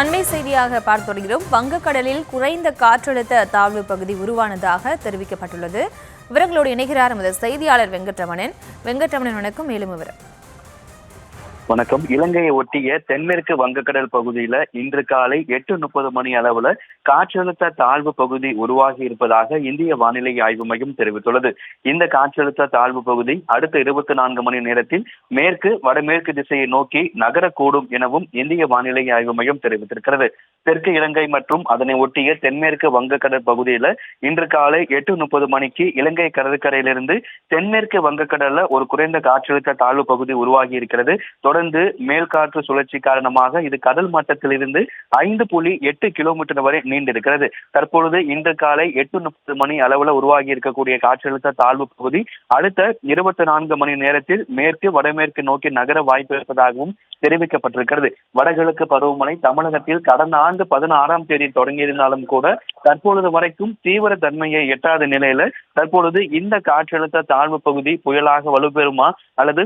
அண்மை செய்தியாக பார்த்து வருகிறோம். வங்கக்கடலில் குறைந்த காற்றழுத்த தாழ்வு பகுதி உருவானதாக தெரிவிக்கப்பட்டுள்ளது. விவரங்களோடு இணைகிறார் நமது செய்தியாளர் வெங்கட்ரமணன். வணக்கம். மேலும் விவரம். வணக்கம். இலங்கையை ஒட்டிய தென்மேற்கு வங்கக்கடல் பகுதியில இன்று காலை 8:30 மணி அளவுல காற்றழுத்த தாழ்வு பகுதி உருவாகி இருப்பதாக இந்திய வானிலை ஆய்வு மையம் தெரிவித்துள்ளது. இந்த காற்றழுத்த தாழ்வு பகுதி அடுத்த 24 மணி நேரத்தில் மேற்கு வடமேற்கு திசையை நோக்கி நகரக்கூடும் எனவும் இந்திய வானிலை ஆய்வு மையம் தெரிவித்திருக்கிறது. தெற்கு இலங்கை மற்றும் அதனை ஒட்டிய தென்மேற்கு வங்கக்கடல் பகுதியில இன்று காலை 8:30 மணிக்கு இலங்கை கடற்கரையிலிருந்து தென்மேற்கு வங்கக்கடல்ல ஒரு குறைந்த காற்றழுத்த தாழ்வு பகுதி உருவாகி இருக்கிறது. தொடர்ந்து மேல்காற்று சுழற்சி காரணமாக இது கடல் மட்டத்திலிருந்து 5.8 கிலோமீட்டர் வரை நீண்டிருக்கிறது. தற்பொழுது இன்று காலை 8:30 மணி அளவுல உருவாகி இருக்கக்கூடிய காற்றழுத்த தாழ்வு பகுதி அடுத்த 24 மணி நேரத்தில் மேற்கு வடமேற்கு நோக்கி நகர வாய்ப்பு இருப்பதாகவும் தெரிவிக்கப்பட்டிருக்கிறது. வடகிழக்கு பருவமழை தமிழகத்தில் கடந்த ஆண்டு 16ஆம் தேதி தொடங்கியிருந்தாலும் கூட தற்பொழுது வரைக்கும் தீவிர தன்மையை எட்டாத நிலையில தற்பொழுது இந்த காற்றழுத்த தாழ்வு பகுதி புயலாக வலுப்பெறுமா அல்லது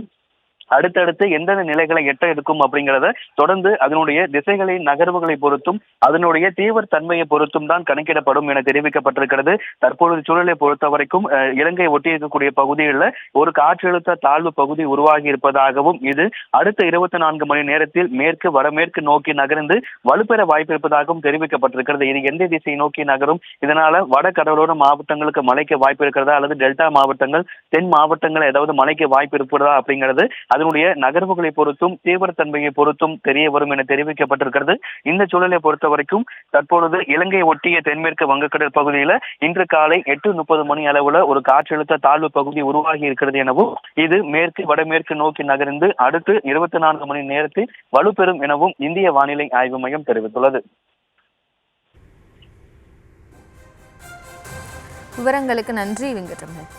அடுத்தடுத்து எந்தெந்த நிலைகளை எட்ட இருக்கும் அப்படிங்கிறத தொடர்ந்து அதனுடைய திசைகளின் நகர்வுகளை பொறுத்தும் அதனுடைய தீவிர தன்மையை பொறுத்தும் தான் கணக்கிடப்படும் என தெரிவிக்கப்பட்டிருக்கிறது. தற்பொழுது சூழலை பொறுத்த வரைக்கும் இலங்கை ஒட்டியிருக்கக்கூடிய பகுதிகளில் ஒரு காற்றழுத்த தாழ்வு பகுதி உருவாகி இருப்பதாகவும் இது அடுத்த 24 மணி நேரத்தில் மேற்கு வடமேற்கு நோக்கி நகர்ந்து வலுப்பெற வாய்ப்பு இருப்பதாகவும் தெரிவிக்கப்பட்டிருக்கிறது. இது எந்த திசையை நோக்கி நகரும், இதனால வட கடலோர மாவட்டங்களுக்கு மழைக்கு வாய்ப்பு இருக்கிறதா அல்லது டெல்டா மாவட்டங்கள் தென் மாவட்டங்கள் ஏதாவது மழைக்கு வாய்ப்பு இருப்பதா அப்படிங்கிறது அதனுடைய நகர்வுகளை பொறுத்தும் தீவிரத்தன்மையை பொறுத்தும் தெரிய வரும் என தெரிவிக்கப்பட்டிருக்கிறது. இந்த சூழலை பொறுத்த வரைக்கும் தற்பொழுது இலங்கை ஒட்டிய தென்மேற்கு வங்கக்கடல் பகுதியில இன்று காலை 8:30 மணி அளவுல ஒரு காற்றழுத்த தாழ்வு பகுதி உருவாகி இருக்கிறது எனவும் இது மேற்கு வடமேற்கு நோக்கி நகர்ந்து அடுத்து 24 மணி நேரத்தில் வலுப்பெறும் எனவும் இந்திய வானிலை ஆய்வு மையம் தெரிவித்துள்ளது. விவரங்களுக்கு நன்றி வெங்கட்ரமணன்.